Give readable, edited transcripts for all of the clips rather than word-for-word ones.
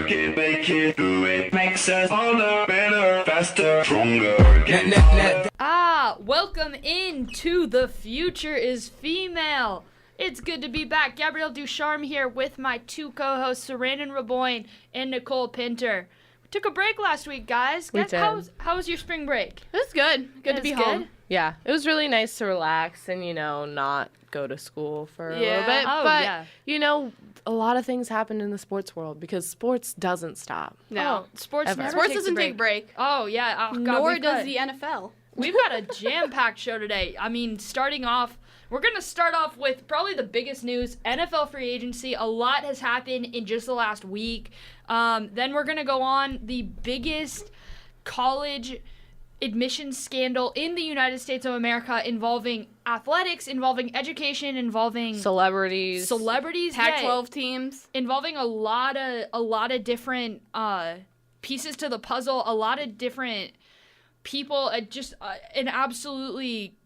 work it, make it, do it, makes us harder, better, faster, stronger. Welcome into The Future is Female. It's good to be back. Gabrielle Ducharme here with my two co-hosts, Sarandon, Raboin, and Nicole Pinter. We took a break last week, guys. We did. How was your spring break? It was good. Good to be home. Yeah, it was really nice to relax and, not go to school for a little bit. Oh, but, yeah. A lot of things happen in the sports world because sports doesn't stop. No. Sports Ever. never Sports takes doesn't a break. take a break. Oh, yeah. Oh, God, Nor does the NFL. We've got a jam-packed show today. I mean, we're going to start off with probably the biggest news, NFL free agency. A lot has happened in just the last week. Then we're going to go on the biggest college admissions scandal in the United States of America involving athletics, involving education, involving Celebrities. Pac-12 teams. Involving a lot of different pieces to the puzzle, a lot of different people, just an absolutely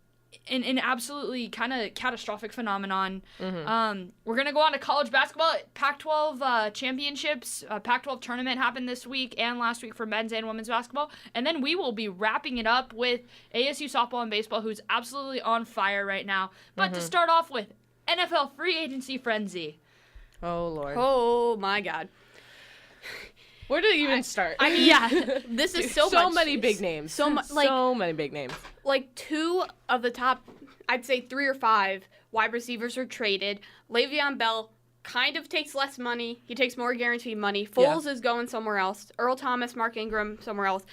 kind of catastrophic phenomenon. Mm-hmm. We're going to go on to college basketball. Pac-12 championships, Pac-12 tournament happened this week and last week for men's and women's basketball. And then we will be wrapping it up with ASU softball and baseball, who's absolutely on fire right now. But to start off with, NFL free agency frenzy. Oh, Lord. Oh, my God. Where did it even start? I mean, yeah, this is so much. many big names. So many big names. Like, two of the top, I'd say 3 or 5 wide receivers are traded. Le'Veon Bell kind of takes less money. He takes more guaranteed money. Foles is going somewhere else. Earl Thomas, Mark Ingram, somewhere else.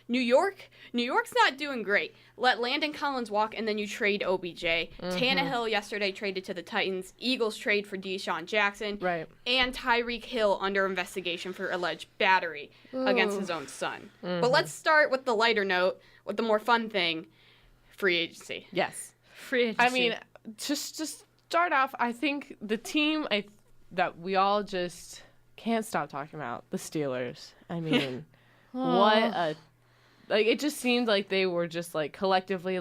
New York's not doing great. Let Landon Collins walk, and then you trade OBJ. Tannehill yesterday traded to the Titans. Eagles trade for Deshaun Jackson. Right. And Tyreek Hill under investigation for alleged battery against his own son. But let's start with the lighter note, with the more fun thing, free agency. Yes. Free agency. I mean, just to start off, I think the team that we all just can't stop talking about, the Steelers. I mean, it just seemed like they were just, collectively,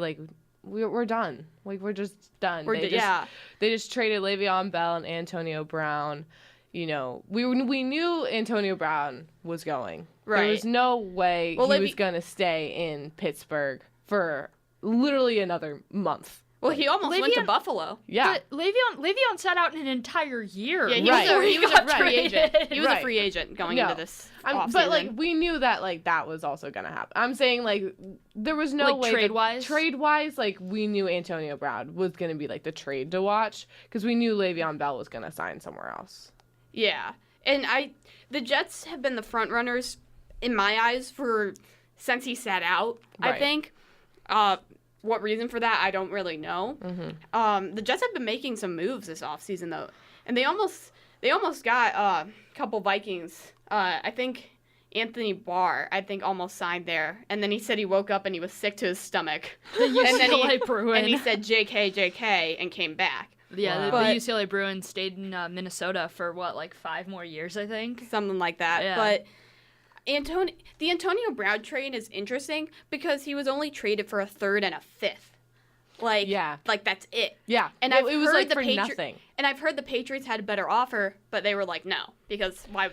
we're done. We're just done. They just traded Le'Veon Bell and Antonio Brown. We knew Antonio Brown was going. Right. There was no way he was going to stay in Pittsburgh for literally another month. Well, he almost went to Buffalo. Yeah. But Le'Veon sat out an entire year. Yeah, he was a free traded. agent. He was a free agent going into this offseason. But, we knew that, that was also going to happen. I'm saying, there was no way. Trade-wise? Trade-wise, we knew Antonio Brown was going to be, the trade to watch because we knew Le'Veon Bell was going to sign somewhere else. Yeah. And the Jets have been the front runners, in my eyes, since he sat out, Right. I think. What reason for that, I don't really know. The Jets have been making some moves this offseason, though. And they almost got a couple Vikings. I think Anthony Barr, almost signed there. And then he said he woke up and he was sick to his stomach. The UCLA Bruin. And he said JK, and came back. Yeah, Wow. the UCLA Bruins stayed in Minnesota for, 5 more years, I think? Something like that. Yeah. But the Antonio Brown trade is interesting because he was only traded for a 3rd and a 5th. That's it. Yeah. And it was for Patri- nothing. And I've heard the Patriots had a better offer, but they were like, no, because why?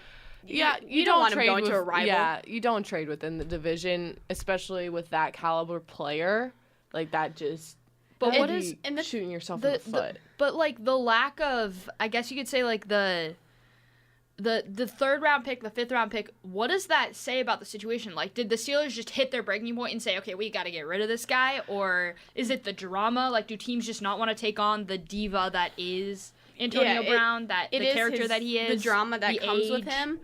Yeah, you don't want him going to a rival. Yeah, you don't trade within the division, especially with that caliber player. That just. But that'd what be is shooting yourself in the foot? But the lack of, I guess you could say the 3rd round pick, the 5th round pick, what does that say about the situation? Did the Steelers just hit their breaking point and say, okay, we got to get rid of this guy? Or is it the drama? Do teams just not want to take on the diva that is Antonio Brown, the character that he is? The drama that comes with him.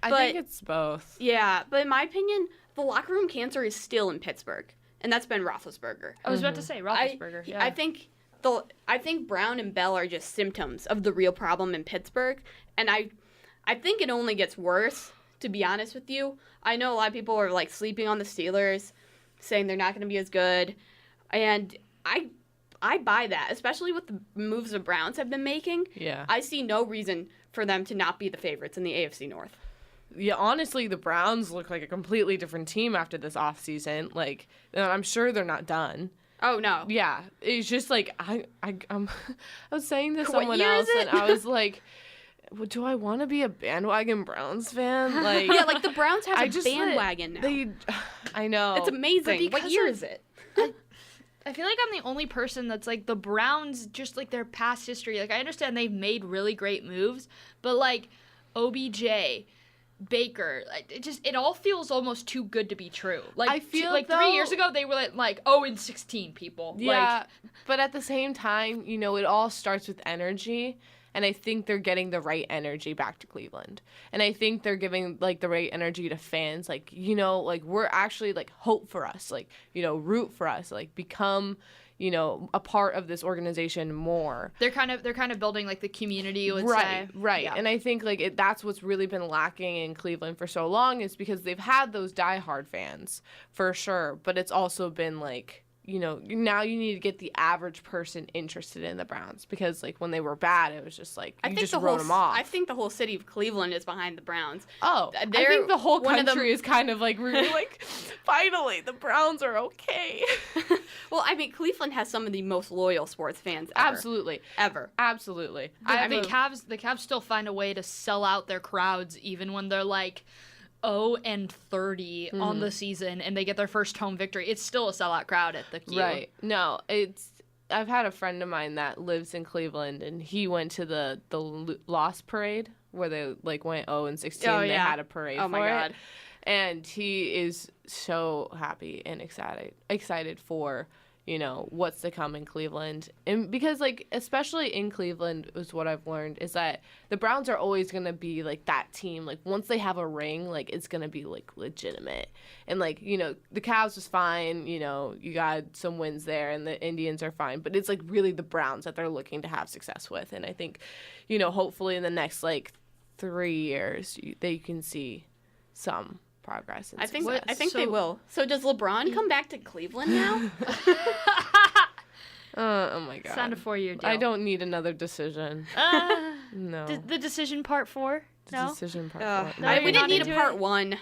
I think it's both. Yeah, but in my opinion, the locker room cancer is still in Pittsburgh, and that's Ben Roethlisberger. I was about to say Roethlisberger. Yeah. I think Brown and Bell are just symptoms of the real problem in Pittsburgh, and I think it only gets worse, to be honest with you. I know a lot of people are, sleeping on the Steelers, saying they're not going to be as good. And I buy that, especially with the moves the Browns have been making. Yeah. I see no reason for them to not be the favorites in the AFC North. Yeah, honestly, the Browns look like a completely different team after this offseason. I'm sure they're not done. Oh, no. Yeah. It's just, I was saying to What someone year else, is it? and I was like... do I want to be a bandwagon Browns fan? Like, yeah, like the Browns have a bandwagon now. I know. It's amazing. What year is it? I feel like I'm the only person that's like the Browns, just like their past history. Like, I understand they've made really great moves, but like OBJ, Baker, it all feels almost too good to be true. Like, I feel like 3 years ago they were like 0-16 people. Yeah, but at the same time, you know, it all starts with energy. And I think they're getting the right energy back to Cleveland. And I think they're giving, like, the right energy to fans. Like, you know, like, we're actually, like, hope for us. Like, you know, root for us. Like, become, you know, a part of this organization more. They're kind of building, like, the community, you would say. Right. Yeah. And I think, like, that's what's really been lacking in Cleveland for so long is because they've had those diehard fans, for sure. But it's also been, like, you know, now you need to get the average person interested in the Browns because, like, when they were bad, it was just like you just wrote them off. I think the whole city of Cleveland is behind the Browns. Oh, I think the whole country is kind of like really like, finally, the Browns are okay. Well, I mean, Cleveland has some of the most loyal sports fans ever. Absolutely. The Cavs still find a way to sell out their crowds even when they're like 0-30 on the season and they get their first home victory. It's still a sellout crowd at the Q. Right. No, I've had a friend of mine that lives in Cleveland and he went to the loss parade where they like went 0-16. Oh, yeah. They had a parade for it. And he is so happy and excited for, you know, what's to come in Cleveland. And because, like, especially in Cleveland is what I've learned is that the Browns are always going to be, like, that team. Like, once they have a ring, like, it's going to be, like, legitimate. And, like, you know, the Cavs was fine. You know, you got some wins there, and the Indians are fine. But it's, like, really the Browns that they're looking to have success with. And I think, you know, hopefully in the next, like, 3 years, they can see some progress. I think they will. So does LeBron come back to Cleveland now? Oh my God! Signed a 4-year deal. I don't need another decision. No. The decision part 4. No. Decision part 4. No, we didn't need a part 1.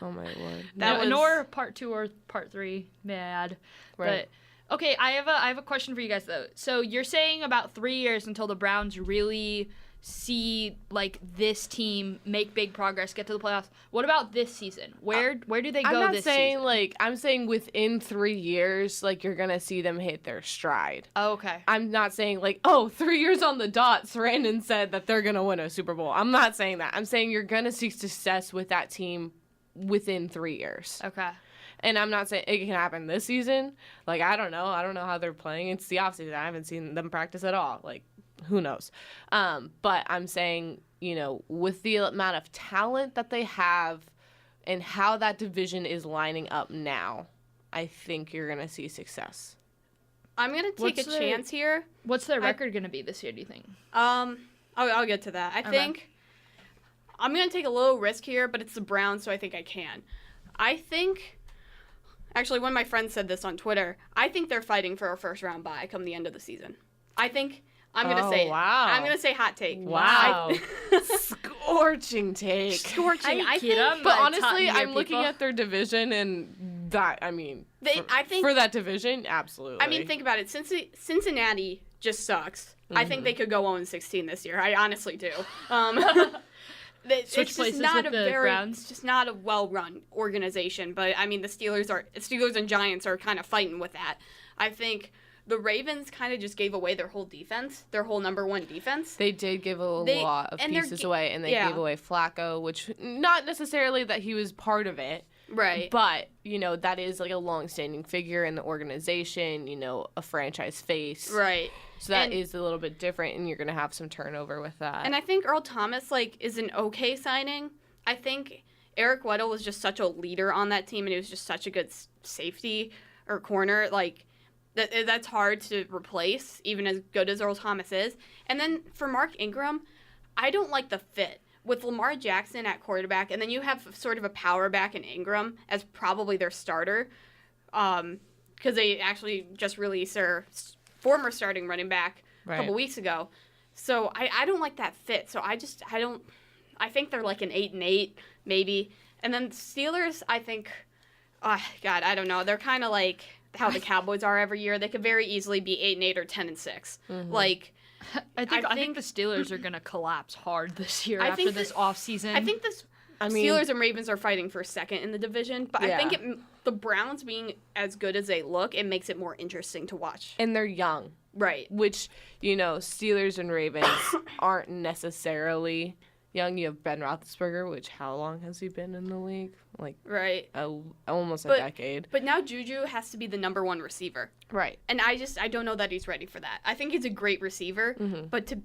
Oh my Lord! Nor part 2 or part 3. May I add? Right. But okay, I have a question for you guys though. So you're saying about 3 years until the Browns really see like this team make big progress, get to the playoffs. What about this season? Where do they go this season? I'm saying within 3 years, like you're gonna see them hit their stride. Oh, okay. I'm not saying like 3 years on the dot. Sarandon said that they're gonna win a Super Bowl. I'm not saying that. I'm saying you're gonna see success with that team within 3 years. Okay. And I'm not saying it can happen this season. Like I don't know how they're playing. It's the offseason. I haven't seen them practice at all. Like, who knows? But I'm saying, you know, with the amount of talent that they have and how that division is lining up now, I think you're going to see success. I'm going to take a chance here. What's their record going to be this year, do you think? I'll get to that. I think I'm going to take a little risk here, but it's the Browns, so I think I can. I think, actually, one of my friends said this on Twitter, I think they're fighting for a first-round bye come the end of the season. I think... I'm going to say it. Wow. I'm going to say hot take. Wow. Scorching take. Scorching. I think, but honestly, I'm looking at their division and that, I mean, I think for that division, absolutely. I mean, think about it. Cincinnati just sucks. Mm-hmm. I think they could go 0-16 this year. I honestly do. It's just not it's just not a well-run organization. But I mean, the Steelers and Giants are kind of fighting with that. I think the Ravens kind of just gave away their whole defense, their whole number one defense. They did give a lot of pieces away, and they gave away Flacco, which not necessarily that he was part of it. Right. But, you know, that is like a long-standing figure in the organization, you know, a franchise face. Right. So that is a little bit different, and you're going to have some turnover with that. And I think Earl Thomas, is an okay signing. I think Eric Weddle was just such a leader on that team, and he was just such a good safety or corner. That's hard to replace, even as good as Earl Thomas is. And then for Mark Ingram, I don't like the fit. With Lamar Jackson at quarterback, and then you have sort of a power back in Ingram as probably their starter, because they actually just released their former starting running back a couple weeks ago. So I don't like that fit. So I think they're like an 8-8 maybe. And then the Steelers, I think, I don't know. They're kind of like how the Cowboys are every year. They could very easily be 8-8 or 10-6. Mm-hmm. I think the Steelers are going to collapse hard this year after this offseason. I think Steelers and Ravens are fighting for second in the division, but I think the Browns being as good as they look, it makes it more interesting to watch. And they're young. Right. Which, Steelers and Ravens aren't necessarily young. You have Ben Roethlisberger, which how long has he been in the league? Right. Almost a decade. But now Juju has to be the number one receiver. Right. And I don't know that he's ready for that. I think he's a great receiver, but to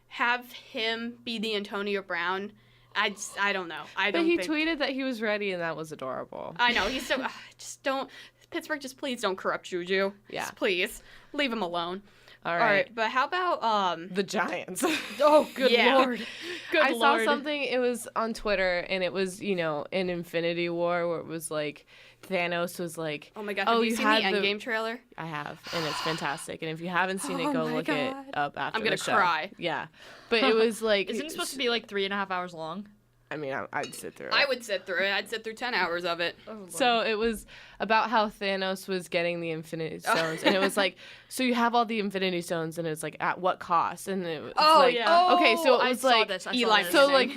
have him be the Antonio Brown, I don't know. He tweeted that he was ready, and that was adorable. I know. He's so just don't Pittsburgh. Just please don't corrupt Juju. Yeah. Just please leave him alone. All right. But how about the Giants? Oh, good Lord. I saw something. It was on Twitter, and it was an Infinity War where it was like Thanos was like, oh my God, have you seen the Endgame trailer? I have, and it's fantastic. And if you haven't seen it, go look it up after. I'm gonna the show. cry. Yeah, but it was like, isn't it supposed to be like 3.5 hours long? I mean, I'd sit through it. I would sit through it. I'd sit through 10 hours of it. Oh, Lord. So it was about how Thanos was getting the Infinity Stones, and it was like, so you have all the Infinity Stones, and it's like, at what cost? And it was okay, so it was like Eli. So like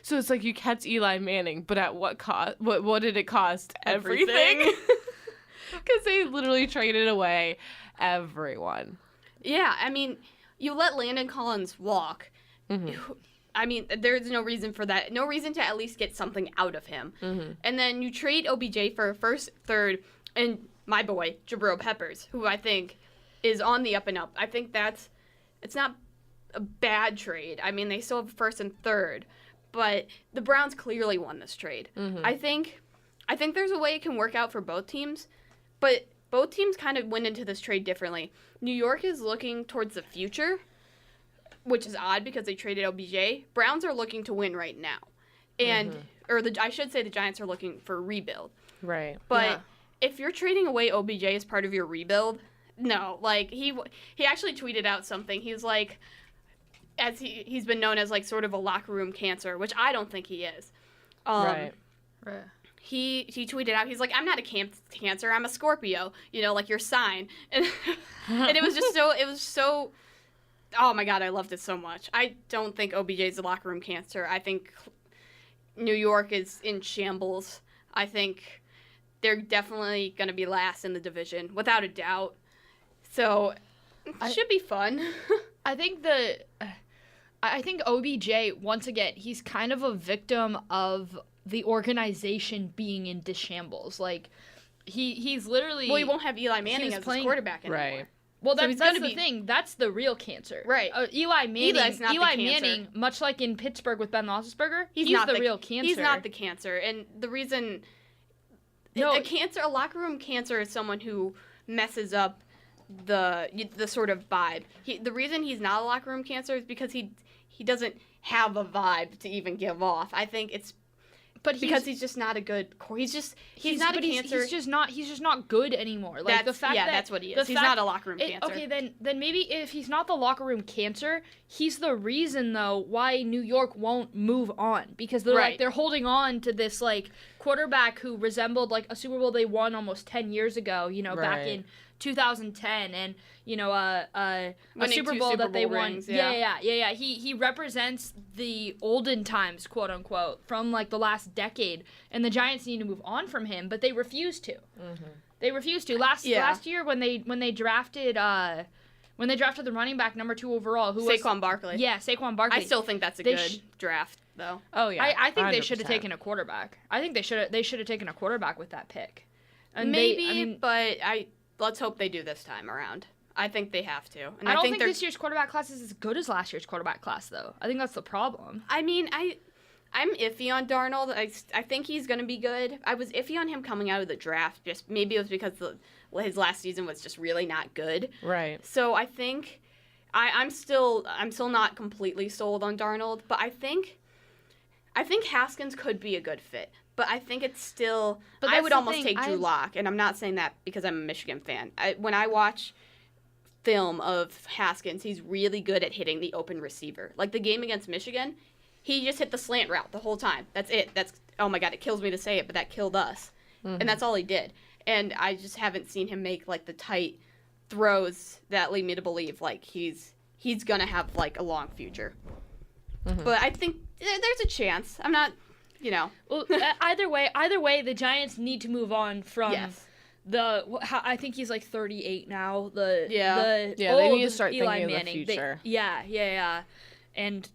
so it's like you kept Eli Manning, but at what cost? What did it cost? Everything. Because they literally traded away everyone. Yeah, I mean, you let Landon Collins walk. Mm-hmm. I mean, there's no reason for that. No reason to at least get something out of him. Mm-hmm. And then you trade OBJ for a first, third, and my boy, Jabril Peppers, who I think is on the up and up. I think it's not a bad trade. I mean, they still have first and third, but the Browns clearly won this trade. Mm-hmm. I think there's a way it can work out for both teams, but both teams kind of went into this trade differently. New York is looking towards the future, which is odd because they traded OBJ. Browns are looking to win right now. And I should say the Giants are looking for a rebuild. Right. But if you're trading away OBJ as part of your rebuild, no. Like he actually tweeted out something. He's like, as he's been known as like sort of a locker room cancer, which I don't think he is. Right. He tweeted out, he's like, I'm not a cancer, I'm a Scorpio, like your sign. And it was just so oh my God, I loved it so much. I don't think OBJ is a locker room cancer. I think New York is in shambles. I think they're definitely going to be last in the division, without a doubt. So it should be fun. I think OBJ, once again, he's kind of a victim of the organization being in shambles. Like, he's literally... Well, he won't have Eli Manning as his quarterback anymore. Right. Well, that's the thing. That's the real cancer. Right. Eli Manning, Manning, much like in Pittsburgh with Ben Roethlisberger, he's not the real cancer. He's not the cancer. And the reason... A locker room cancer is someone who messes up the sort of vibe. The reason he's not a locker room cancer is because he doesn't have a vibe to even give off. I think it's because he's just not a good he's not a cancer. He's just not good anymore. Like that's what he is. He's not a locker room cancer. Okay, then maybe if he's not the locker room cancer, he's the reason though why New York won't move on, because they're holding on to this like quarterback who resembled like a Super Bowl they won almost 10 years ago, back in 2010, and a Super Bowl that they won. Yeah. He represents the olden times, quote unquote, from like the last decade, and the Giants need to move on from him, but they refuse to. Mm-hmm. They refuse to. Last year when they drafted the running back number 2 overall, who was Saquon Barkley. Yeah, Saquon Barkley. I still think that's a good draft though. Oh yeah. I think 100%. They should have taken a quarterback. I think they should have taken a quarterback with that pick. And let's hope they do this time around. I think they have to. And I don't think this year's quarterback class is as good as last year's quarterback class, though. I think that's the problem. I mean, I'm iffy on Darnold. I think he's going to be good. I was iffy on him coming out of the draft. Just maybe it was because his last season was just really not good. Right. So I think I'm still not completely sold on Darnold, but I think Haskins could be a good fit. But I think it's still... But I would almost take Drew Lock, and I'm not saying that because I'm a Michigan fan. When I watch film of Haskins, he's really good at hitting the open receiver. Like the game against Michigan, he just hit the slant route the whole time. That's it. Oh my God, it kills me to say it, but that killed us. Mm-hmm. And that's all he did. And I just haven't seen him make like the tight throws that lead me to believe like he's gonna have like a long future. But I think there's a chance. I'm not, Well, either way, the Giants need to move on from I think he's like 38 now. They need to start Eli thinking Manning. of the future. Yeah. And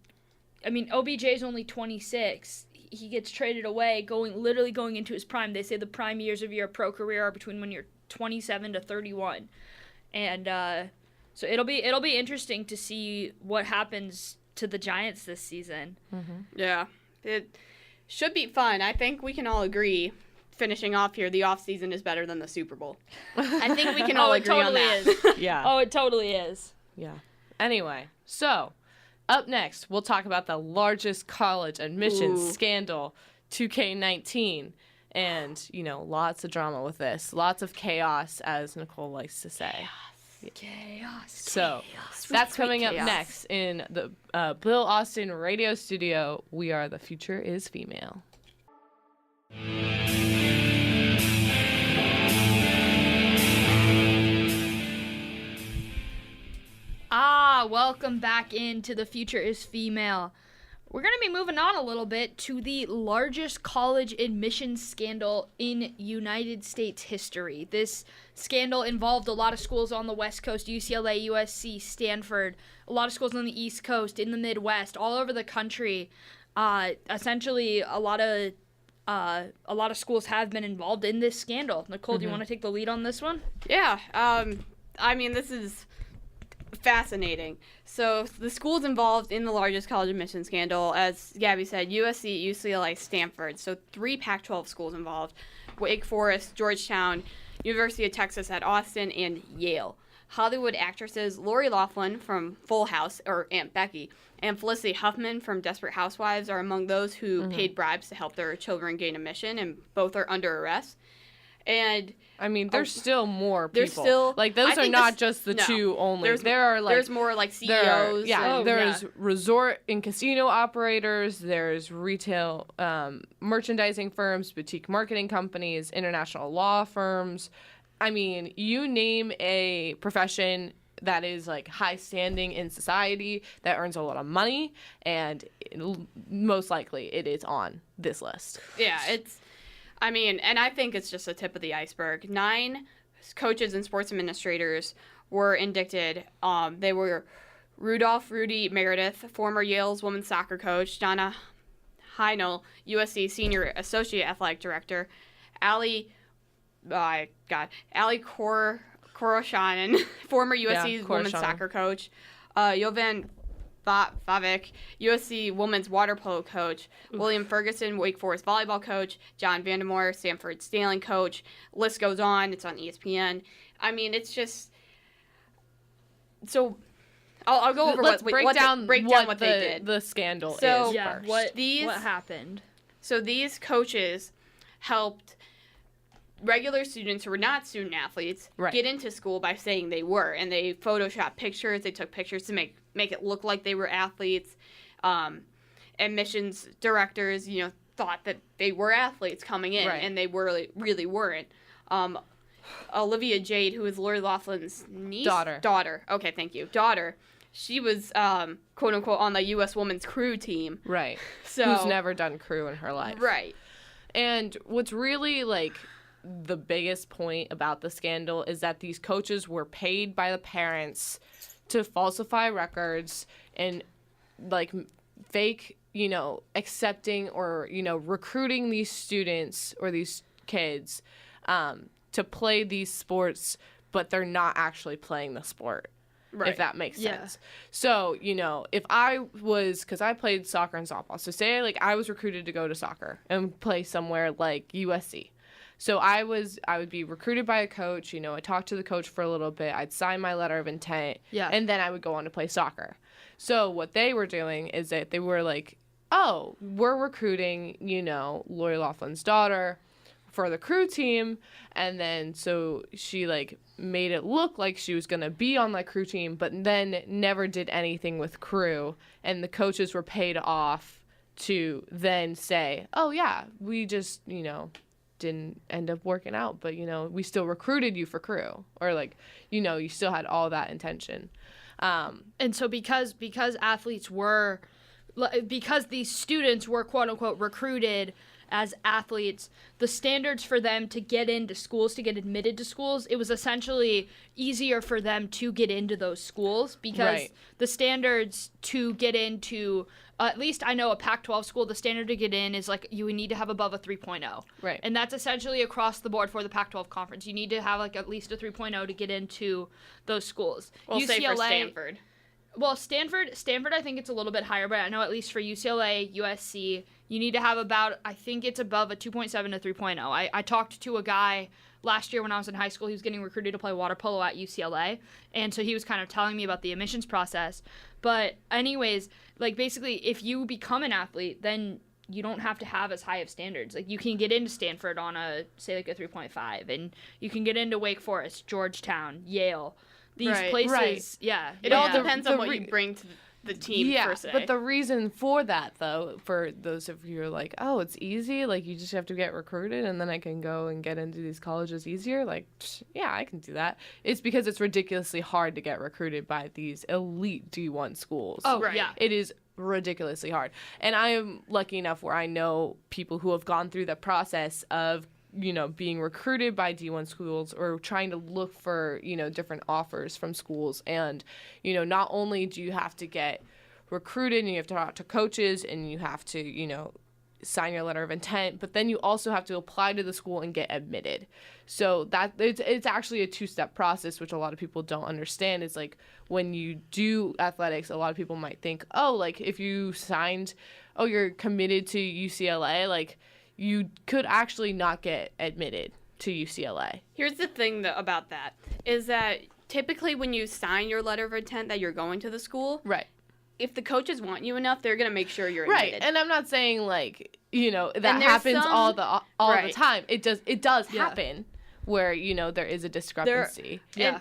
I mean, OBJ is only 26. He gets traded away, literally going into his prime. They say the prime years of your pro career are between when you're 27 to 31, and so it'll be interesting to see what happens to the Giants this season. Yeah, it should be fun. I think we can all agree. Finishing off here, the offseason is better than the Super Bowl. I think we can all agree on that. Is. Yeah. Oh, it totally is. Yeah. Anyway, so up next, we'll talk about the largest college admissions scandal, 2K19. And, lots of drama with this. Lots of chaos, as Nicole likes to say. Chaos. So that's coming up next in the Bill Austin radio studio. We are The Future is Female. Welcome back into The Future is Female. We're going to be moving on a little bit to the largest college admissions scandal in United States history. This scandal involved a lot of schools on the West Coast, UCLA, USC, Stanford, a lot of schools on the East Coast, in the Midwest, all over the country. Essentially, a lot of schools have been involved in this scandal. Nicole, do you want to take the lead on this one? Yeah. I mean, this is fascinating. So the schools involved in the largest college admission scandal, as Gabby said, USC, UCLA, Stanford. So 3 Pac-12 schools involved: Wake Forest, Georgetown, University of Texas at Austin, and Yale. Hollywood actresses Lori Loughlin from Full House, or Aunt Becky, and Felicity Huffman from Desperate Housewives are among those who paid bribes to help their children gain admission, and both are under arrest. And I mean, there's still more people. There's still, like, those are not just the 2 only. There's more like CEOs. There's resort and casino operators. There's retail merchandising firms, boutique marketing companies, international law firms. I mean, you name a profession that is like high standing in society that earns a lot of money, and most likely it is on this list. Yeah, and I think it's just the tip of the iceberg. 9 coaches and sports administrators were indicted. They were Rudolph Rudy Meredith, former Yale's women's soccer coach; Donna Heinel, USC senior associate athletic director; Allie Koroshanen, former USC women's soccer coach; Jovan Vavic, USC women's water polo coach; William Ferguson, Wake Forest volleyball coach; John Vandermoor, Stanford sailing coach. List goes on. It's on ESPN. I mean, it's just so. I'll go over break down what they did. The scandal so, is yeah, first. What happened? So these coaches helped regular students who were not student athletes get into school by saying they were, and they photoshopped pictures. They took pictures to make it look like they were athletes. Admissions directors, thought that they were athletes coming in, and they really weren't. Olivia Jade, who is Lori Loughlin's niece? Daughter. Okay, thank you. Daughter. She was, quote unquote, on the U.S. women's crew team. Right. So, who's never done crew in her life. Right. And what's really, the biggest point about the scandal is that these coaches were paid by the parents to falsify records and, fake, accepting or, recruiting these students or these kids to play these sports, but they're not actually playing the sport. Right. If that makes sense. So, if I was, because I played soccer and softball, so say I was recruited to go to soccer and play somewhere like USC. So I would be recruited by a coach, I talked to the coach for a little bit, I'd sign my letter of intent, and then I would go on to play soccer. So what they were doing is that they were like, oh, we're recruiting, Lori Loughlin's daughter for the crew team, and then so she made it look like she was going to be on that crew team, but then never did anything with crew, and the coaches were paid off to then say, oh yeah, we just, didn't end up working out, but we still recruited you for crew, or like you still had all that intention. And so because these students were quote unquote recruited as athletes, the standards for them to get into schools, to get admitted to schools, it was essentially easier for them to get into those schools because the standards to get into, at least I know a Pac-12 school, the standard to get in is like you need to have above a 3.0. Right. And that's essentially across the board for the Pac-12 conference. You need to have like at least a 3.0 to get into those schools. We'll say for Stanford. Well, Stanford, I think it's a little bit higher, but I know at least for UCLA, USC, you need to have about, I think it's above a 2.7 to 3.0. I talked to a guy last year when I was in high school. He was getting recruited to play water polo at UCLA, and so he was kind of telling me about the admissions process. But anyways, like basically, if you become an athlete, then you don't have to have as high of standards. Like you can get into Stanford on a, say like a 3.5, and you can get into Wake Forest, Georgetown, Yale. These places, It all depends on what you bring to the team, per se. But the reason for that, though, for those of you who are like, oh, it's easy, like, you just have to get recruited, and then I can go and get into these colleges easier, like, yeah, I can do that. It's because it's ridiculously hard to get recruited by these elite D1 schools. Oh, yeah. It is ridiculously hard. And I am lucky enough where I know people who have gone through the process of being recruited by D1 schools or trying to look for, different offers from schools. And, not only do you have to get recruited and you have to talk to coaches and you have to, sign your letter of intent, but then you also have to apply to the school and get admitted. So that it's actually a two-step process, which a lot of people don't understand. Is like when you do athletics, a lot of people might think, oh, like if you signed, oh, you're committed to UCLA, like you could actually not get admitted to UCLA. Here's the thing about that, is that typically when you sign your letter of intent that you're going to the school, right, if the coaches want you enough, they're going to make sure you're admitted. Right, and I'm not saying, like, that happens all the time. It does happen where, there is a discrepancy. And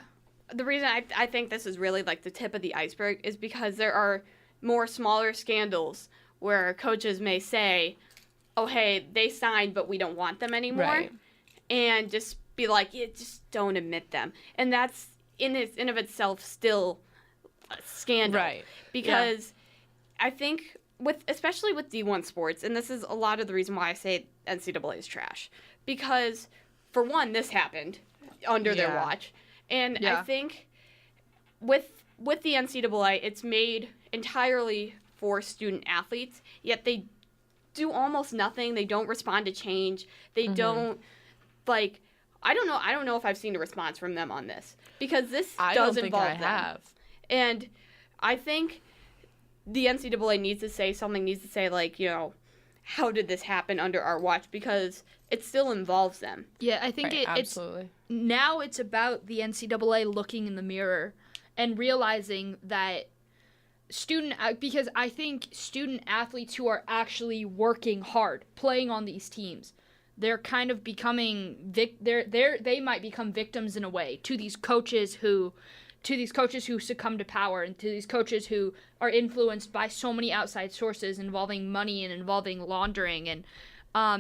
the reason I think this is really, like, the tip of the iceberg is because there are more smaller scandals where coaches may say, oh, hey, they signed, but we don't want them anymore. Right. And just be like, yeah, just don't admit them. And that's, in of itself, still a scandal. Right. Because I think, especially with D1 sports, and this is a lot of the reason why I say NCAA is trash. Because, for one, this happened under their watch. And I think with the NCAA, it's made entirely for student athletes, yet they do almost nothing. They don't respond to change. They don't, like, I don't know if I've seen a response from them on this, because this does involve them. Have. And I think the NCAA needs to say something, like, how did this happen under our watch, because it still involves them. Yeah, I think absolutely. Now it's about the NCAA looking in the mirror and realizing that because I think student athletes who are actually working hard, playing on these teams, they're kind of becoming they might become victims in a way to these coaches who succumb to power, and to these coaches who are influenced by so many outside sources involving money and involving laundering and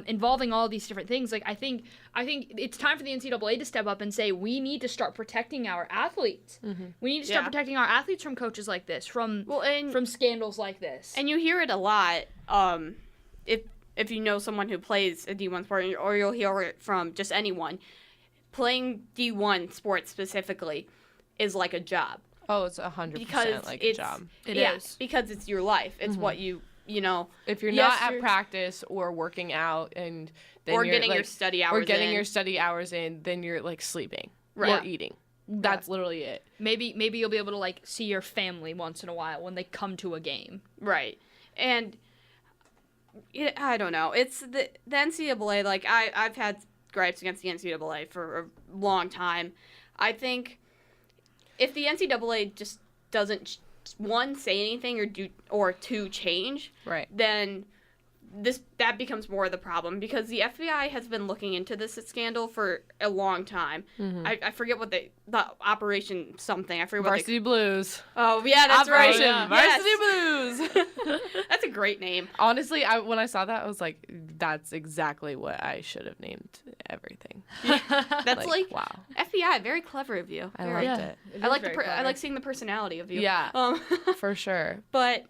involving all these different things. Like I think it's time for the NCAA to step up and say we need to start protecting our athletes. Mm-hmm. We need to start protecting our athletes from coaches like this, from scandals like this. And you hear it a lot. If you know someone who plays a D1 sport, or you'll hear it from just anyone, playing D1 sports specifically is like a job. Oh, it's 100% like a job. It is. Because it's your life. It's what you if you're not at practice or working out, and then or you're getting your study hours in, then you're like sleeping or eating. That's literally it. Maybe you'll be able to like see your family once in a while when they come to a game. Right. And I don't know. It's the NCAA. Like I've had gripes against the NCAA for a long time. I think if the NCAA just doesn't say anything or two change, right, then that becomes more of the problem, because the FBI has been looking into this scandal for a long time. Mm-hmm. I forget what the Operation something. I forget Varsity Blues. Oh yeah, that's Operation right. Varsity Blues. That's a great name. Honestly, when I saw that, I was like, that's exactly what I should have named everything. That's like wow. FBI, very clever of you. I Very. liked it. It I is like very I clever. like seeing the personality of you. Yeah. For sure. But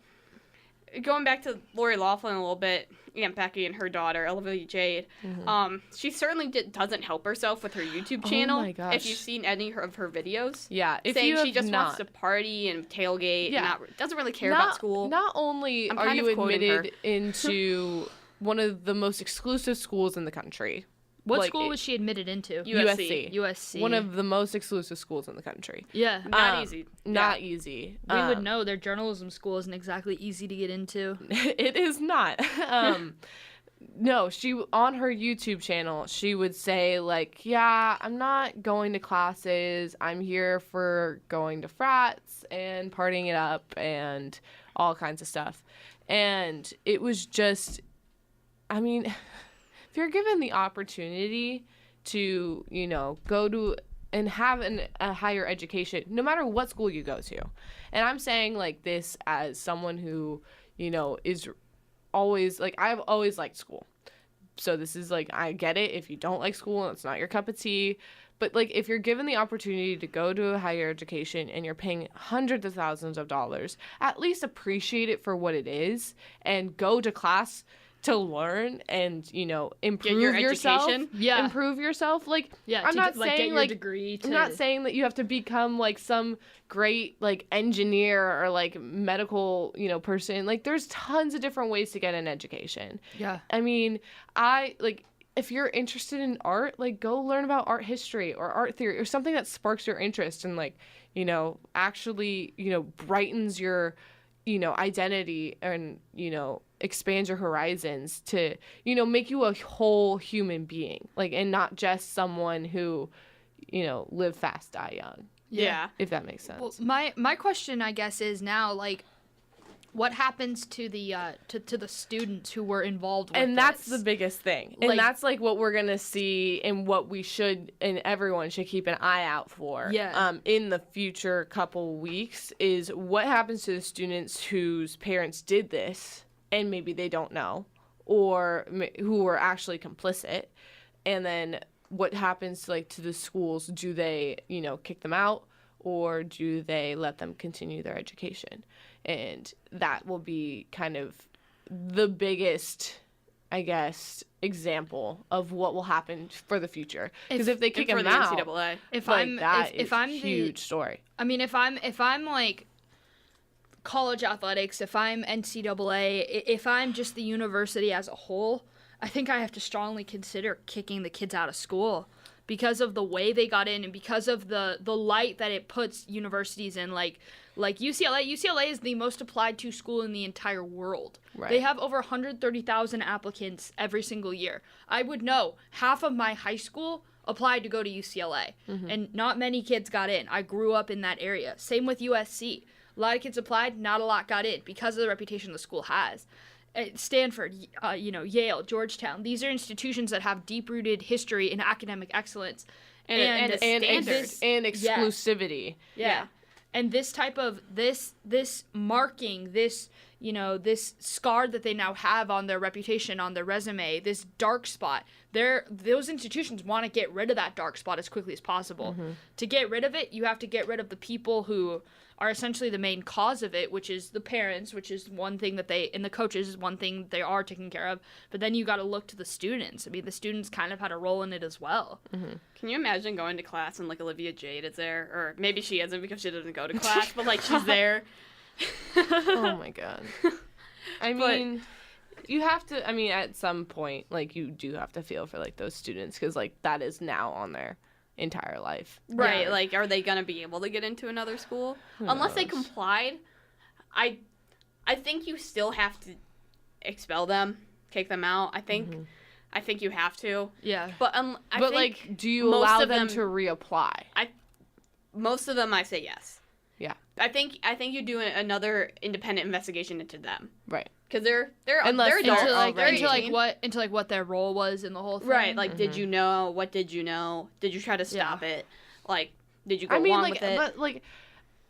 going back to Lori Loughlin a little bit, Aunt Becky and her daughter, Olivia Jade, she certainly doesn't help herself with her YouTube channel. Oh my gosh. If you've seen any of her videos. Yeah. If saying you have she just not, wants to party and tailgate Yeah. and doesn't really care about school. Not only I'm are kind you of quoting her. admitted into one of the most exclusive schools in the country. What like, school was she admitted into? USC. USC. One of the most exclusive schools in the country. Yeah. Not easy. Not easy. We would know their journalism school isn't exactly easy to get into. It is not. No, she on her YouTube channel, she would say like, yeah, I'm not going to classes. I'm here for going to frats and partying it up and all kinds of stuff. And it was just, I mean, if you're given the opportunity to, you know, go to and have a higher education, no matter what school you go to. And I'm saying like this as someone who, you know, is always like, I've always liked school. So this is like, I get it. If you don't like school, it's not your cup of tea. But like, if you're given the opportunity to go to a higher education and you're paying hundreds of thousands of dollars, at least appreciate it for what it is and go to class to learn and, you know, improve your yourself. education. Yeah. Improve yourself. Like, Yeah. I'm not like, get saying your like, degree to... I'm not saying that you have to become like some great like engineer or like medical, you know, person. Like there's tons of different ways to get an education. Yeah. I mean, if you're interested in art, like go learn about art history or art theory or something that sparks your interest and like, you know, actually, you know, brightens your, you know, identity and, you know, expands your horizons to, you know, make you a whole human being, like, and not just someone who, you know, live fast, die young. Yeah. If that makes sense. Well, my question, I guess, is now, like, what happens to the to the students who were involved with And that's this? the biggest thing. And Like- that's like what we're going to see and what we should and everyone should keep an eye out for Yeah. in the future couple weeks is what happens to the students whose parents did this and maybe they don't know or who were actually complicit. And then what happens to the schools? Do they, you know, kick them out or do they let them continue their education? And that will be kind of the biggest, I guess, example of what will happen for the future. Because if they kick for them the out, NCAA. If like, I'm that if is I'm a huge story. I mean, if I'm like college athletics, if I'm NCAA, if I'm just the university as a whole, I think I have to strongly consider kicking the kids out of school because of the way they got in and because of the light that it puts universities in. Like UCLA. UCLA is the most applied to school in the entire world. Right. They have over 130,000 applicants every single year. I would know half of my high school applied to go to UCLA, and not many kids got in. I grew up in that area. Same with USC. A lot of kids applied, not a lot got in because of the reputation the school has. Stanford, Yale, Georgetown. These are institutions that have deep-rooted history in academic excellence And exclusivity. Yeah. And this type of this marking, this scar that they now have on their reputation, on their resume, this dark spot, those institutions want to get rid of that dark spot as quickly as possible. To get rid of it, you have to get rid of the people who are essentially the main cause of it, which is the parents, which is one thing and the coaches is one thing they are taking care of. But then you got to look to the students. I mean, the students kind of had a role in it as well. Can you imagine going to class and like Olivia Jade is there, or maybe she isn't because she doesn't go to class, but like she's there. Oh my god. I mean, you have to. I mean, at some point, like you do have to feel for like those students because like that is now on their entire life. Right, Yeah. like are they gonna be able to get into another school unless they knows? complied? I think you still have to expel them, kick them out. I think you have to. Yeah. But I think like, do you most allow of them them- to reapply? most of them I say yes. Yeah. I think you do another independent investigation into them Right. because they're Unless they're they're adult, into what their role was in the whole thing. right. Like, did you know? What did you know? Did you try to stop it? Like, did you go I mean, along like, with it? but like,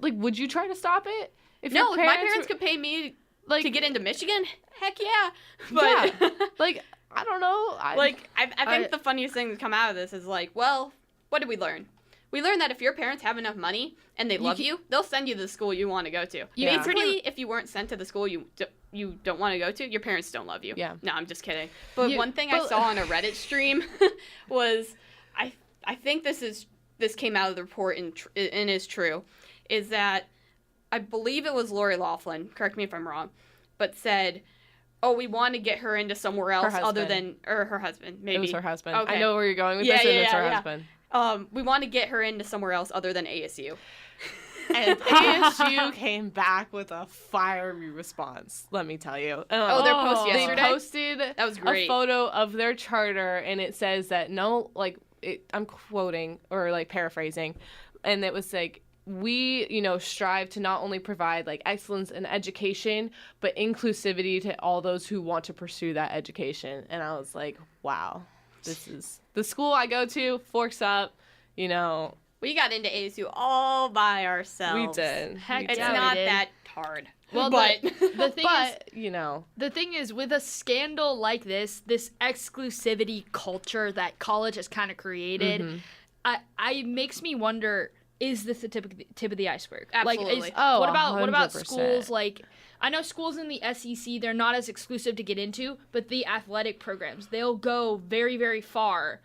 would you try to stop it? If No, your if my parents were- could pay me like to get into Michigan, heck yeah. But yeah, like I don't know. I think the funniest thing to come out of this is like, well, what did we learn? We learned that if your parents have enough money and they love you, they'll send you to the school you want to go to. Yeah. Basically, if you weren't sent to the school you don't want to go to, your parents don't love you. Yeah. No, I'm just kidding. But one thing I saw on a Reddit stream was, I think this came out of the report and is true, is that I believe it was Lori Loughlin, correct me if I'm wrong, but said, oh, we want to get her into somewhere else other than, or her husband, maybe. It was her husband. Okay. I know where you're going with this, and it's her husband. We want to get her into somewhere else other than ASU. And ASU came back with a fiery response, let me tell you. Their post yesterday? They posted that was great. A photo of their charter, and it says that I'm quoting or like paraphrasing, and it was like, we, strive to not only provide like excellence in education, but inclusivity to all those who want to pursue that education. And I was like, wow, this is the school I go to, Forks Up, We got into ASU all by ourselves. We did. Heck, it's yeah, not that hard. Well, but the thing is, with a scandal like this exclusivity culture that college has kind of created, I makes me wonder, is this the tip of the iceberg? Absolutely. What about 100%. schools like, I know schools in the SEC, they're not as exclusive to get into, but the athletic programs, they'll go very, very far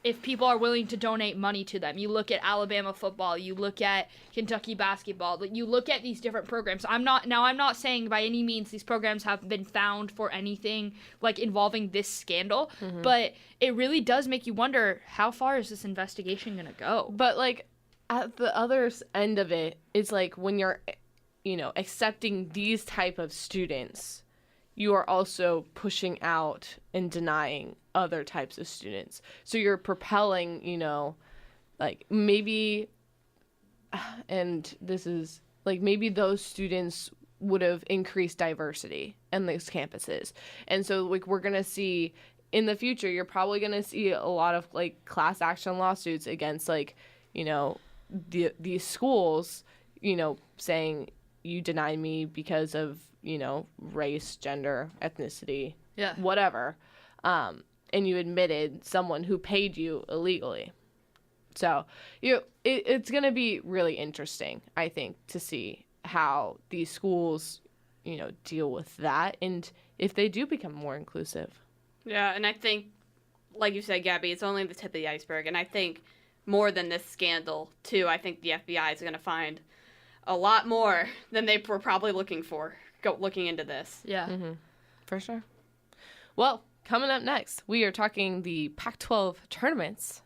if people are willing to donate money to them. You look at Alabama football, you look at Kentucky basketball, you look at these different programs. I'm not saying by any means these programs have been found for anything like involving this scandal, but it really does make you wonder, how far is this investigation going to go? But like at the other end of it is like, when you're accepting these type of students, you are also pushing out and denying other types of students. So you're propelling, like maybe, and this is like, maybe those students would have increased diversity in these campuses. And so like, we're going to see in the future, you're probably going to see a lot of like class action lawsuits against like, these schools, saying you denied me because of, race, gender, ethnicity, whatever. And you admitted someone who paid you illegally. So it's going to be really interesting, I think, to see how these schools, deal with that, and if they do become more inclusive. Yeah, and I think, like you said, Gabby, it's only the tip of the iceberg. And I think more than this scandal, too, I think the FBI is going to find a lot more than they were probably looking into this. Yeah. Mm-hmm. For sure. Well, coming up next, we are talking the Pac-12 tournaments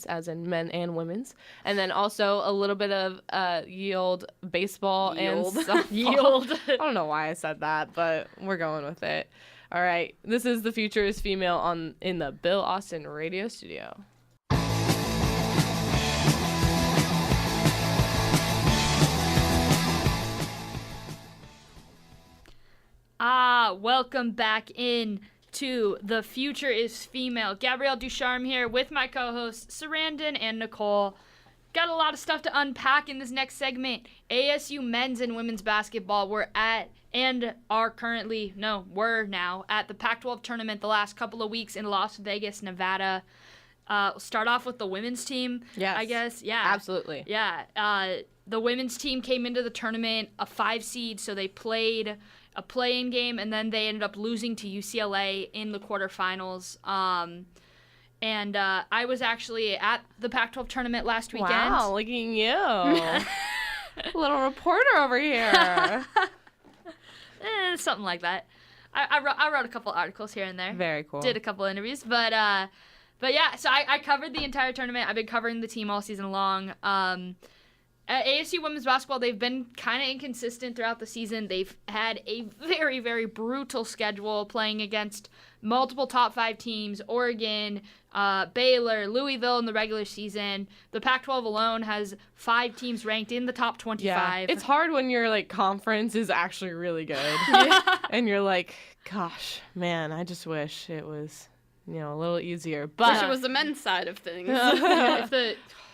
as in men and women's, and then also a little bit of yield baseball and softball. Yield. I don't know why I said that, but we're going with it. All right, this is The Future is Female in the Bill Austin Radio Studio. Welcome back in to The Future is Female. Gabrielle Ducharme here with my co-hosts Sarandon and Nicole. Got a lot of stuff to unpack in this next segment. ASU men's and women's basketball were now at the Pac-12 tournament the last couple of weeks in Las Vegas, Nevada. Start off with the women's team, yes, I guess. Yeah. Absolutely. Yeah. The women's team came into the tournament a 5 seed, so they played a play-in game, and then they ended up losing to UCLA in the quarterfinals. And I was actually at the Pac-12 tournament last weekend. Wow, look at you. Little reporter over here. Something like that. I wrote a couple articles here and there. Very cool. Did a couple interviews, but yeah, so I covered the entire tournament. I've been covering the team all season long. At ASU women's basketball, they've been kind of inconsistent throughout the season. They've had a very, very brutal schedule, playing against multiple top 5 teams: Oregon, Baylor, Louisville in the regular season. The Pac-12 alone has 5 teams ranked in the top 25. Yeah. It's hard when your like conference is actually really good. And you're like, gosh, man, I just wish it was, a little easier. But wish it was the men's side of things.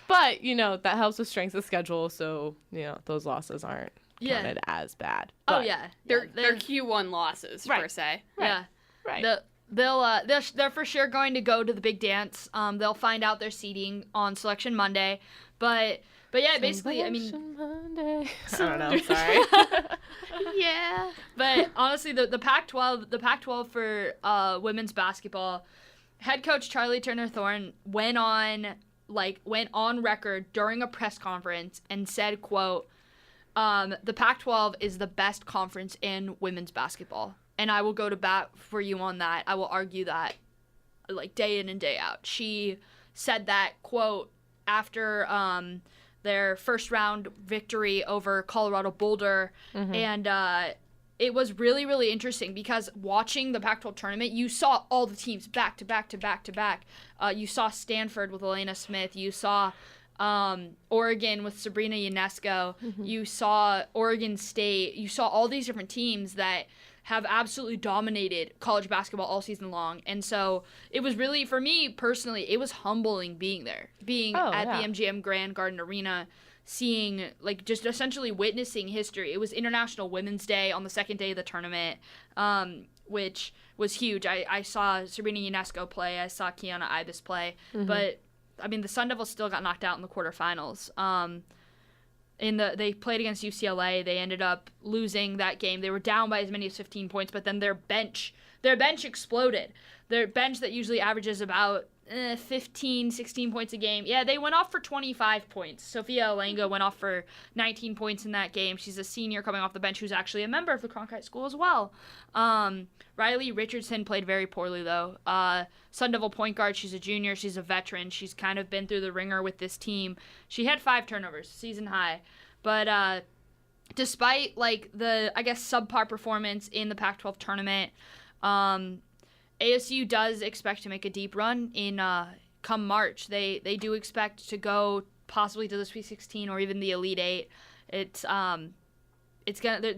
But, that helps with strength of schedule, so, those losses aren't counted as bad. But oh, yeah. They're Q1 losses, right. per se. Right. Yeah. Right. they're for sure going to go to the big dance. They'll find out their seeding on Selection Monday, but yeah, basically, I mean, Monday. I don't know. Sorry. Yeah. But honestly, the Pac-12 for women's basketball, head coach Charlie Turner-Thorne went on record during a press conference and said, quote, the Pac-12 is the best conference in women's basketball. And I will go to bat for you on that. I will argue that, like, day in and day out. She said that, quote, after their first round victory over Colorado Boulder. Mm-hmm. And it was really, really interesting because watching the Pac-12 tournament, you saw all the teams back to back to back to back. You saw Stanford with Elena Smith. You saw Oregon with Sabrina Ionesco. Mm-hmm. You saw Oregon State. You saw all these different teams that have absolutely dominated college basketball all season long. And so it was really, for me personally, it was humbling being there, the MGM Grand Garden Arena, seeing, like, just essentially witnessing history. It was International Women's Day on the second day of the tournament, which was huge. I saw Sabrina Ionesco play. I saw Kiana Ibis play. Mm-hmm. But, I mean, the Sun Devils still got knocked out in the quarterfinals. They played against UCLA. They ended up losing that game. They were down by as many as 15 points, but then their bench exploded. Their bench that usually averages about 15, 16 points a game. Yeah, they went off for 25 points. Sophia Alenga went off for 19 points in that game. She's a senior coming off the bench who's actually a member of the Cronkite School as well. Riley Richardson played very poorly, though. Sun Devil point guard, she's a junior. She's a veteran. She's kind of been through the ringer with this team. She had 5 turnovers, season high. But despite, like, the, I guess, subpar performance in the Pac-12 tournament, ASU does expect to make a deep run in come March. They do expect to go possibly to the Sweet 16 or even the Elite 8. The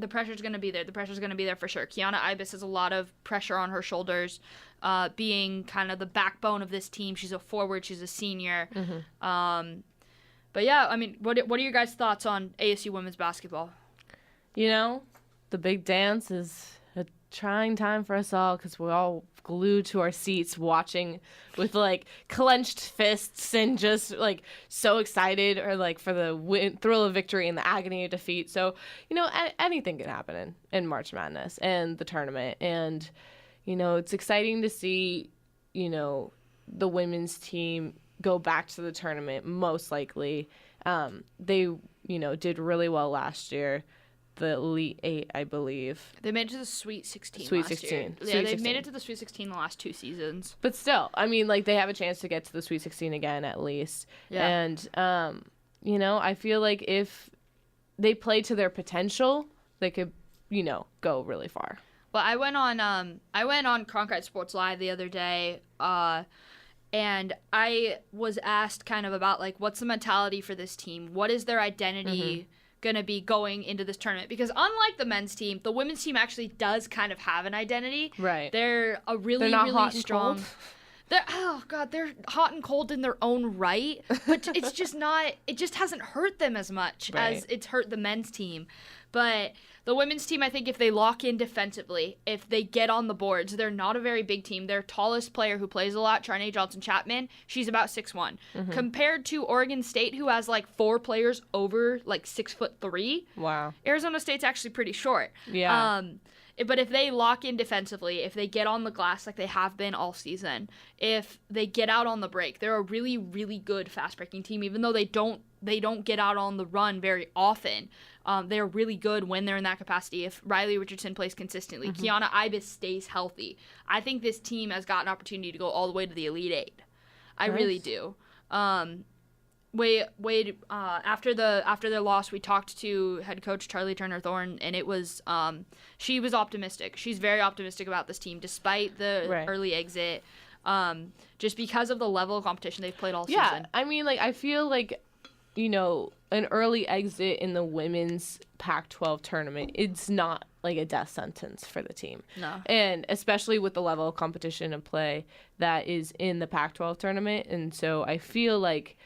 pressure's gonna be there. The pressure's gonna be there for sure. Kiana Ibis has a lot of pressure on her shoulders, being kind of the backbone of this team. She's a forward. She's a senior. Mm-hmm. But yeah, I mean, what are your guys' thoughts on ASU women's basketball? You know, the big dance is a trying time for us all because we're all glued to our seats watching with, like, clenched fists and just, like, so excited, or, like, for the thrill of victory and the agony of defeat. So, you know, anything can happen in March Madness and the tournament. And, you know, it's exciting to see, you know, the women's team go back to the tournament, most likely. They, you know, did really well last year. The Elite 8, I believe. They made it to the Sweet 16 Sweet last 16. year. Yeah, they've made it to the Sweet 16 the last 2 seasons. But still, I mean, like, they have a chance to get to the Sweet 16 again, at least. Yeah. And, you know, I feel like if they play to their potential, they could, you know, go really far. Well, I went on Cronkite Sports Live the other day, and I was asked kind of about, like, what's the mentality for this team? What is their identity going to be going into this tournament? Because unlike the men's team, the women's team actually does kind of have an identity. Right. They're a really, they're not really hot and strong. Cold. They're hot and cold in their own right, but it's just not, it just hasn't hurt them as much as it's hurt the men's team. But the women's team, I think if they lock in defensively, if they get on the boards, they're not a very big team. Their tallest player who plays a lot, Trinae Johnson-Chapman, she's about 6'1". Mm-hmm. Compared to Oregon State, who has, like, 4 players over, like, 6'3". Wow. Arizona State's actually pretty short. Yeah. But if they lock in defensively, if they get on the glass like they have been all season, if they get out on the break, they're a really, really good fast-breaking team. Even though they don't get out on the run very often, they're really good when they're in that capacity. If Riley Richardson plays consistently, Kiana Ibis stays healthy, I think this team has got an opportunity to go all the way to the Elite 8. I really do. After their loss, we talked to head coach Charlie Turner-Thorne, and it was she was optimistic. She's very optimistic about this team despite the early exit, just because of the level of competition they've played all season. Yeah, I mean, like, I feel like, you know, an early exit in the women's Pac-12 tournament, it's not like a death sentence for the team. No. And especially with the level of competition and play that is in the Pac-12 tournament. And so I feel like,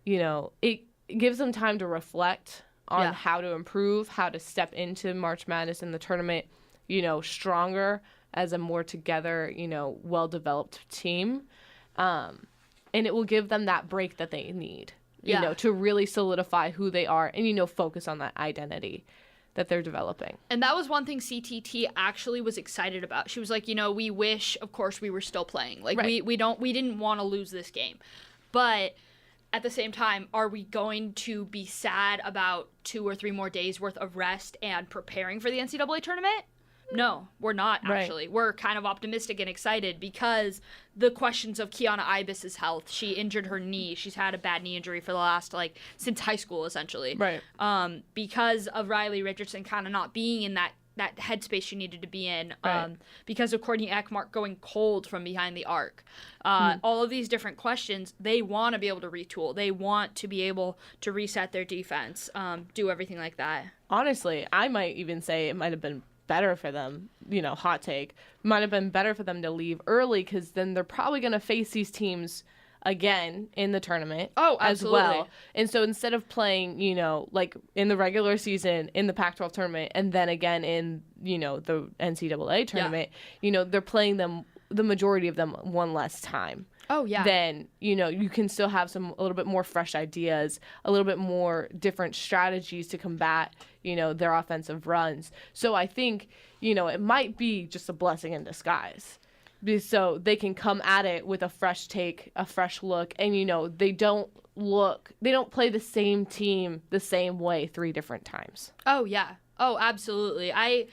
you know, it gives them time to reflect on how to improve, how to step into March Madness in the tournament, you know, stronger as a more together, well-developed team. And it will give them that break that they need, to really solidify who they are and, focus on that identity that they're developing. And that was one thing CTT actually was excited about. She was like, we wish, of course, we were still playing. Like, right. we didn't want to lose this game. But at the same time, are we going to be sad about 2 or 3 more days worth of rest and preparing for the NCAA tournament? No, we're not, actually. Right. We're kind of optimistic and excited because the questions of Kiana Ibis's health. She injured her knee. She's had a bad knee injury for the last, since high school, essentially. Right. Because of Riley Richardson kind of not being in that headspace she needed to be in, right. Because of Courtney Ekmark going cold from behind the arc. All of these different questions, they want to be able to retool. They want to be able to reset their defense, do everything like that. Honestly, I might even say it might have been better for them, hot take, might have been better for them to leave early because then they're probably going to face these teams again in the tournament as well. And so instead of playing, in the regular season, in the Pac-12 tournament, and then again in, the NCAA tournament, they're playing them, the majority of them, one less time. Oh, yeah. Then, you can still have a little bit more fresh ideas, a little bit more different strategies to combat, their offensive runs. So I think, it might be just a blessing in disguise. So they can come at it with a fresh take, a fresh look, and, they don't play the same team the same way 3 different times. Oh, yeah. Oh, absolutely. I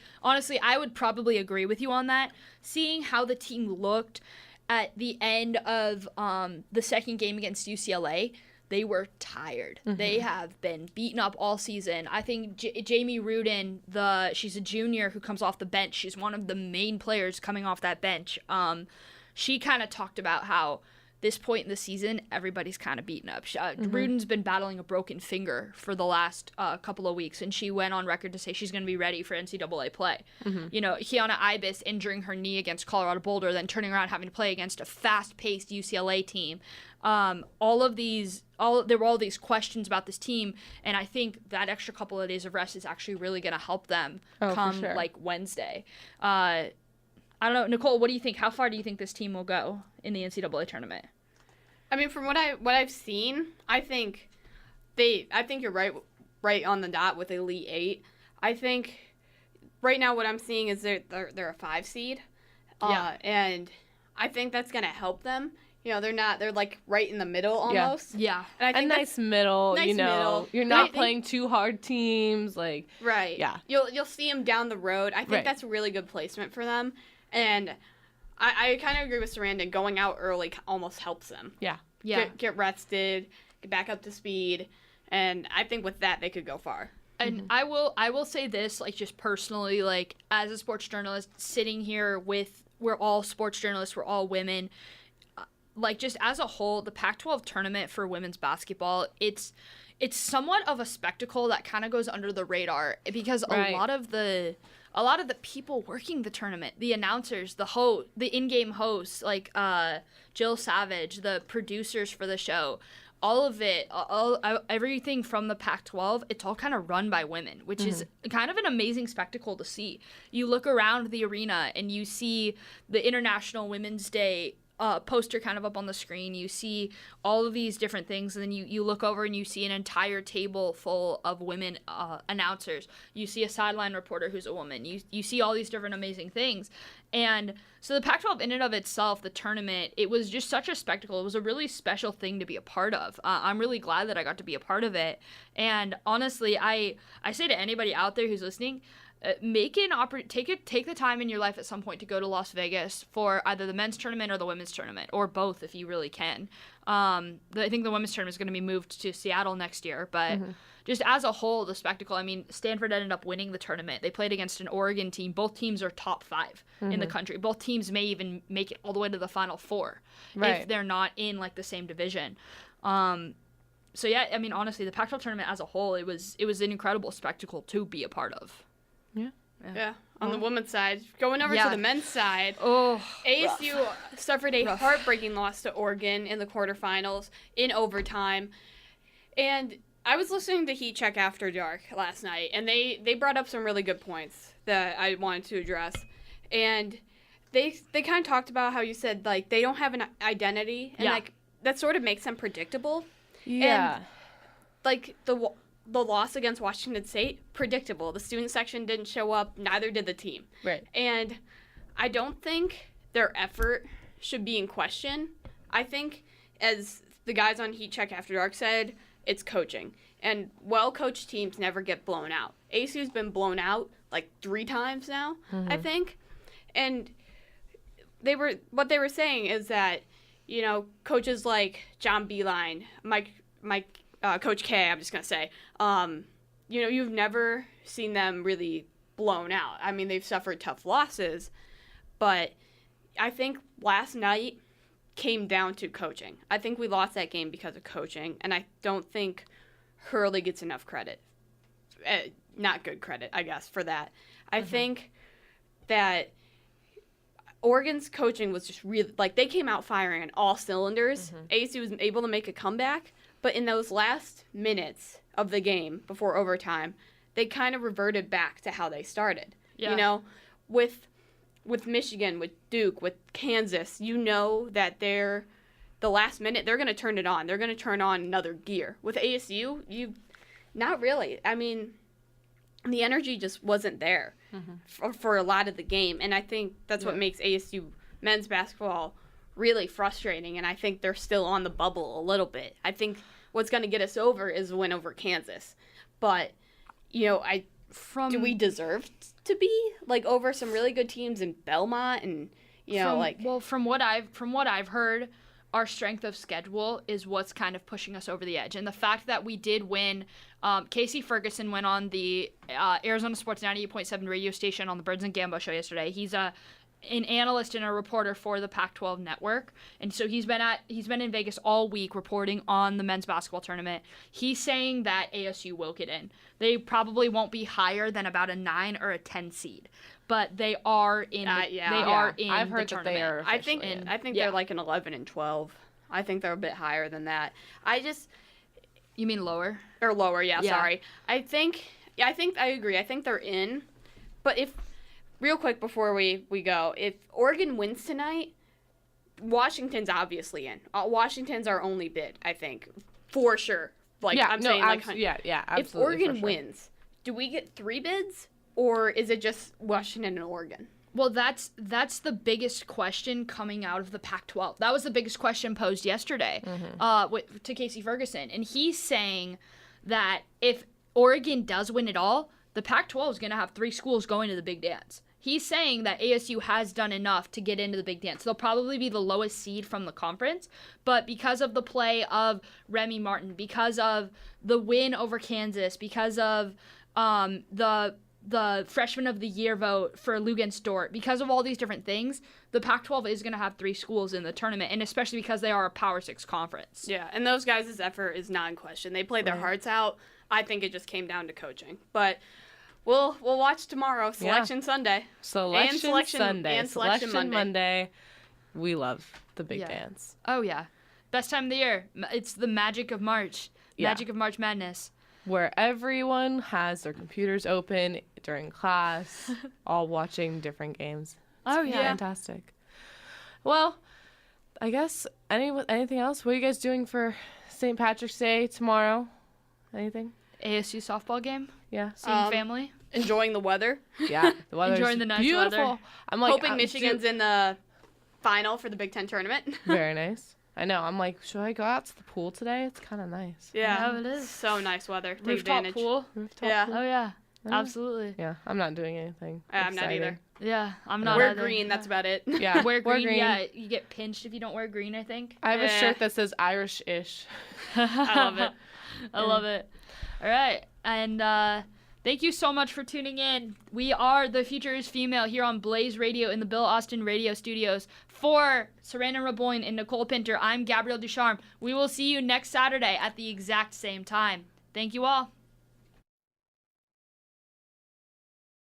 would probably agree with you on that. Seeing how the team looked at the end of the second game against UCLA, they were tired. Mm-hmm. They have been beaten up all season. I think Jamie Rudin, she's a junior who comes off the bench. She's one of the main players coming off that bench. She kind of talked about how this point in the season, everybody's kind of beaten up. Rudin's been battling a broken finger for the last couple of weeks, and she went on record to say she's going to be ready for NCAA play. Mm-hmm. Kiana Ibis injuring her knee against Colorado Boulder, then turning around having to play against a fast-paced UCLA team. There were all these questions about this team, and I think that extra couple of days of rest is actually really going to help them come Wednesday. I don't know, Nicole, what do you think? How far do you think this team will go in the NCAA tournament? I mean, from what I've seen, I think you're right on the dot with Elite 8. I think right now what I'm seeing is they're a 5 seed. And I think that's going to help them. They're right in the middle almost. Yeah. And I think a nice middle, middle. You're not playing 2 hard teams. Right. Yeah. You'll see them down the road. I think that's a really good placement for them. And I kind of agree with Sarandon. Going out early almost helps them. Yeah. Get rested, get back up to speed. And I think with that, they could go far. And I will say this, just personally, as a sports journalist, sitting here we're all sports journalists, we're all women. Just as a whole, the Pac-12 tournament for women's basketball, it's somewhat of a spectacle that kind of goes under the radar because a lot of the people working the tournament, the announcers, the in-game hosts, Jill Savage, the producers for the show, all of it, everything from the Pac-12, it's all kind of run by women, which is kind of an amazing spectacle to see. You look around the arena and you see the International Women's Day poster kind of up on the screen. You see all of these different things, and then you look over and you see an entire table full of women announcers. You see a sideline reporter who's a woman. You see all these different amazing things. And so the Pac-12 in and of itself, the tournament, it was just such a spectacle. It was a really special thing to be a part of. I'm really glad that I got to be a part of it. And honestly, I say to anybody out there who's listening, take the time in your life at some point to go to Las Vegas for either the men's tournament or the women's tournament, or both if you really can. I think the women's tournament is going to be moved to Seattle next year, but just as a whole, the spectacle, Stanford ended up winning the tournament. They played against an Oregon team. Both teams are top 5 in the country. Both teams may even make it all the way to the Final Four if they're not in the same division. So yeah, honestly, the Pac-12 tournament as a whole, it was an incredible spectacle to be a part of. Yeah. On the women's side. Going over to the men's side, ASU suffered a heartbreaking loss to Oregon in the quarterfinals in overtime. And I was listening to Heat Check After Dark last night, and they brought up some really good points that I wanted to address. And they kind of talked about how you said, like, they don't have an identity, and, Yeah. like, that sort of makes them predictable. Yeah. And, like, the loss against Washington State, predictable. The student section didn't show up, neither did the team. Right. And I don't think their effort should be in question. I think, as the guys on Heat Check After Dark said, it's coaching. And well-coached teams never get blown out. ASU's been blown out, like, 3 times now, I think. And what they were saying is that, you know, coaches like John Beilein, Coach K, I'm just going to say, you know, you've never seen them really blown out. I mean, they've suffered tough losses, but I think last night came down to coaching. I think we lost that game because of coaching, and I don't think Hurley gets enough credit. Not good credit, I guess, for that. I think that Oregon's coaching was just really, like, they came out firing on all cylinders. ASU was able to make a comeback, but in those last minutes of the game before overtime, they kind of reverted back to how they started. Yeah. You know, with Michigan, with Duke, with Kansas, you know that the last minute, they're going to turn it on. They're going to turn on another gear. With ASU, not really. I mean, the energy just wasn't there for a lot of the game. And I think that's what makes ASU men's basketball really frustrating. And I think they're still on the bubble a little bit. I think what's going to get us over is a win over Kansas. But, you know, do we deserve to be, like, over some really good teams in Belmont and, you know, from what I've heard, our strength of schedule is what's kind of pushing us over the edge. And the fact that we did win, Casey Ferguson went on the Arizona Sports 98.7 radio station on the Birds and Gambo show yesterday. He's an analyst and a reporter for the Pac-12 network, and so he's been in Vegas all week reporting on the men's basketball tournament. He's saying that ASU will get in. They probably won't be higher than about a 9 or a 10 seed, but they are in. They are in. I've heard the that they tournament. are. I think they're like an 11 and 12. I think they're a bit higher than that. You mean lower? Or lower, yeah. Sorry. I agree. I think they're in, but real quick before we go, if Oregon wins tonight, Washington's obviously in. Washington's our only bid, I think, for sure. Like, absolutely. If Oregon wins, do we get 3 bids, or is it just Washington and Oregon? Well, that's the biggest question coming out of the Pac-12. That was the biggest question posed yesterday to Casey Ferguson, and he's saying that if Oregon does win it all, the Pac-12 is going to have 3 schools going to the Big Dance. He's saying that ASU has done enough to get into the Big Dance. They'll probably be the lowest seed from the conference, but because of the play of Remy Martin, because of the win over Kansas, because of the Freshman of the Year vote for Lugens-Dort, because of all these different things, the Pac-12 is going to have 3 schools in the tournament, and especially because they are a Power 6 conference. Yeah, and those guys' effort is not in question. They played their hearts out. I think it just came down to coaching. But we'll watch tomorrow. Selection Sunday. Selection Monday. We love the Big Dance. Oh, yeah. Best time of the year. It's the magic of March. Magic of March Madness. Where everyone has their computers open during class, all watching different games. It's fantastic. Well, I guess anything else? What are you guys doing for St. Patrick's Day tomorrow? Anything? ASU softball game. Yeah. Seeing family. Enjoying the weather. Yeah, the weather's enjoying the nice beautiful. weather. I'm like hoping Michigan's in the final for the Big Ten tournament. Very nice. I know. I'm like, should I go out to the pool today? It's kind of nice. Yeah, it is. So nice weather. Take Rooftop advantage. pool. Rooftop pool. Oh yeah. Absolutely. Yeah, I'm not doing anything. I'm not either. Yeah, I'm not Wear either. green, that's about it. Yeah, wear green. Yeah, you get pinched if you don't wear green, I think. I have a shirt that says Irish-ish. I love it. I love it. All right. And thank you so much for tuning in. We are The Future is Female here on Blaze Radio in the Bill Austin Radio Studios. For Sarandon, Raboin, and Nicole Pinter, I'm Gabrielle Ducharme. We will see you next Saturday at the exact same time. Thank you all.